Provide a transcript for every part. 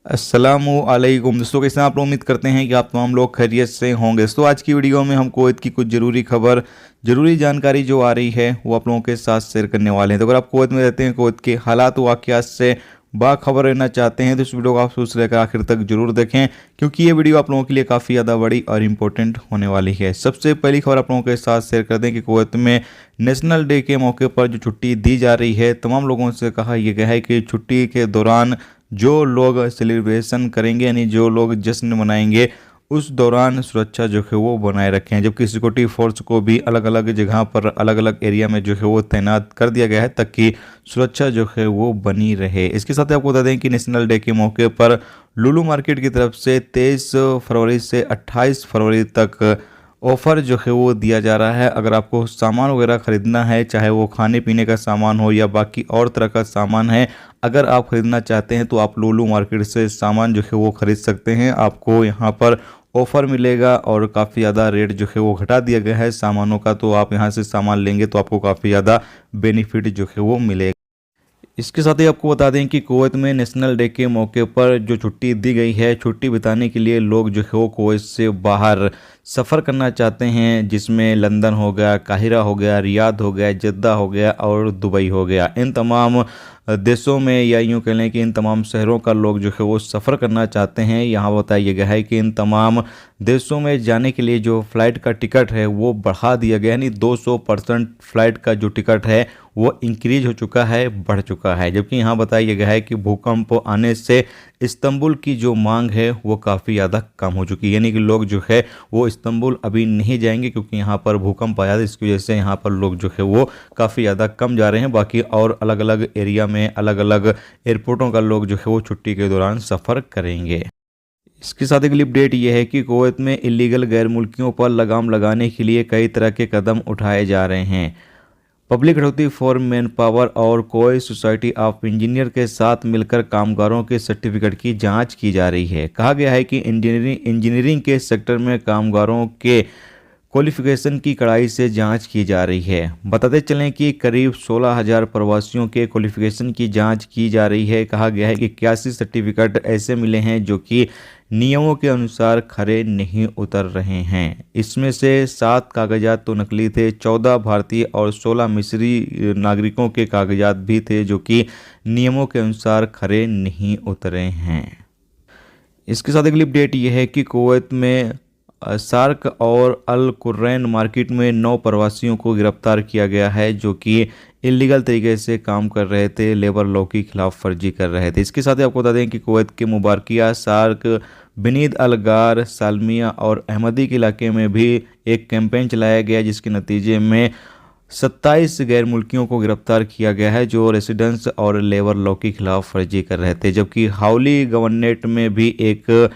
अस्सलामुअलैकुम दोस्तों, कैसे हैं आप लोग। उम्मीद करते हैं कि आप तमाम लोग खैरियत से होंगे। दोस्तों आज की वीडियो में हम कुवैत की कुछ ज़रूरी खबर, ज़रूरी जानकारी जो आ रही है वो आप लोगों के साथ शेयर करने वाले हैं। तो अगर आप कुवैत में रहते हैं, कुवैत के हालात वाक़यात से बाखबर रहना चाहते हैं तो इस वीडियो को आप शुरू से लेकर आखिर तक जरूर देखें, क्योंकि ये वीडियो आप लोगों के लिए काफ़ी ज़्यादा बड़ी और इम्पोर्टेंट होने वाली है। सबसे पहली खबर आप लोगों के साथ शेयर कर दें कि कुवैत में नेशनल डे के मौके पर जो छुट्टी दी जा रही है, तमाम लोगों से कहा यह गया है कि छुट्टी के दौरान जो लोग सेलिब्रेशन करेंगे, यानी जो लोग जश्न मनाएंगे, उस दौरान सुरक्षा जो है वो बनाए रखें। जबकि सिक्योरिटी फोर्स को भी अलग अलग जगह पर, अलग अलग एरिया में जो है वो तैनात कर दिया गया है ताकि सुरक्षा जो है वो बनी रहे। इसके साथ ही आपको बता दें कि नेशनल डे के मौके पर लुलु मार्केट की तरफ से 23 फरवरी से 28 फरवरी तक ऑफ़र जो है वो दिया जा रहा है। अगर आपको सामान वगैरह ख़रीदना है, चाहे वो खाने पीने का सामान हो या बाकी और तरह का सामान है, अगर आप ख़रीदना चाहते हैं तो आप लुलु मार्केट से सामान जो है वो ख़रीद सकते हैं। आपको यहाँ पर ऑफ़र मिलेगा और काफ़ी ज़्यादा रेट जो है वो घटा दिया गया है सामानों का। तो आप यहाँ से सामान लेंगे तो आपको काफ़ी ज़्यादा बेनिफिट जो है वो मिलेगा। इसके साथ ही आपको बता दें कि कुवैत में नेशनल डे के मौके पर जो छुट्टी दी गई है, छुट्टी बिताने के लिए लोग जो है वो कुवैत से बाहर सफ़र करना चाहते हैं, जिसमें लंदन हो गया, काहिरा हो गया, रियाद हो गया, जद्दा हो गया और दुबई हो गया। इन तमाम देशों में, या यूँ कह लें कि इन तमाम शहरों का लोग जो है वो सफ़र करना चाहते हैं। यहाँ बताया गया है कि इन तमाम देशों में जाने के लिए जो फ़्लाइट का टिकट है वो बढ़ा दिया गया है, यानी 200% फ़्लाइट का जो टिकट है वो इंक्रीज हो चुका है, बढ़ चुका है। जबकि यहाँ बताया गया है कि भूकंप आने से इस्तांबुल की जो मांग है वो काफ़ी ज़्यादा कम हो चुकी है, यानी कि लोग जो है वो इस्तांबुल अभी नहीं जाएंगे क्योंकि यहाँ पर भूकंप आया था। इसकी वजह से यहाँ पर लोग जो है वो काफ़ी ज़्यादा कम जा रहे हैं। बाकी और अलग अलग एरिया में, अलग अलग एयरपोर्टों का लोग जो है वो छुट्टी के दौरान सफ़र करेंगे। इसके साथ अगली अपडेट यह है कि कुवैत में इलीगल गैर मुल्कियों पर लगाम लगाने के लिए कई तरह के कदम उठाए जा रहे हैं। Public authority for man power और कुवैत सोसाइटी ऑफ इंजीनियर के साथ मिलकर कामगारों के सर्टिफिकेट की जांच की जा रही है। कहा गया है कि इंजीनियरिंग के सेक्टर में कामगारों के क्वालिफिकेशन की कड़ाई से जांच की जा रही है। बताते चलें कि करीब 16,000 प्रवासियों के क्वालिफिकेशन की जांच की जा रही है। कहा गया है कि 81 सर्टिफिकेट ऐसे मिले हैं जो कि नियमों के अनुसार खरे नहीं उतर रहे हैं। इसमें से 7 कागजात तो नकली थे, 14 भारतीय और 16 मिस्री नागरिकों के कागजात भी थे जो कि नियमों के अनुसार खरे नहीं उतरे हैं। इसके साथ अगली अपडेट यह है कि कुवैत में सार्क और अल कुरैन मार्केट में 9 प्रवासियों को गिरफ्तार किया गया है जो कि इलीगल तरीके से काम कर रहे थे, लेबर लॉ की खिलाफ वर्जी कर रहे थे। इसके साथ ही आपको बता दें कि कुवैत के मुबारकिया, सार्क, बिनीद अलगार, सालमिया और अहमदी के इलाके में भी एक कैंपेन चलाया गया जिसके नतीजे में 27 गैर मुल्कियों को गिरफ्तार किया गया है जो रेसिडेंस और लेबर लॉ की खिलाफ वर्जी कर रहे थे। जबकि हाउली गवर्नेट में भी एक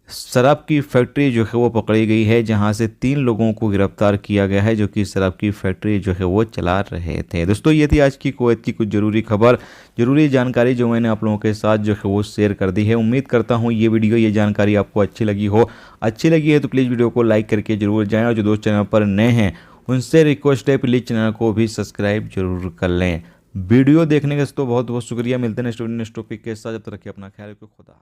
शराब की फैक्ट्री जो है वो पकड़ी गई है, जहां से 3 लोगों को गिरफ्तार किया गया है जो कि शराब की फैक्ट्री जो है वो चला रहे थे। दोस्तों ये थी आज की कुवैत की कुछ ज़रूरी खबर, ज़रूरी जानकारी जो मैंने आप लोगों के साथ जो है वो शेयर कर दी है। उम्मीद करता हूँ ये वीडियो, ये जानकारी आपको अच्छी लगी हो। अच्छी लगी है तो प्लीज़ वीडियो को लाइक करके जरूर जाएँ, और जो दोस्त चैनल पर नए हैं उनसे रिक्वेस्ट है प्लीज़ चैनल को भी सब्सक्राइब जरूर कर लें। वीडियो देखने का तो बहुत बहुत शुक्रिया। मिलते हैं नेक्स्ट टॉपिक के साथ, जब तक रखिए अपना ख्याल रखिए। खुदा।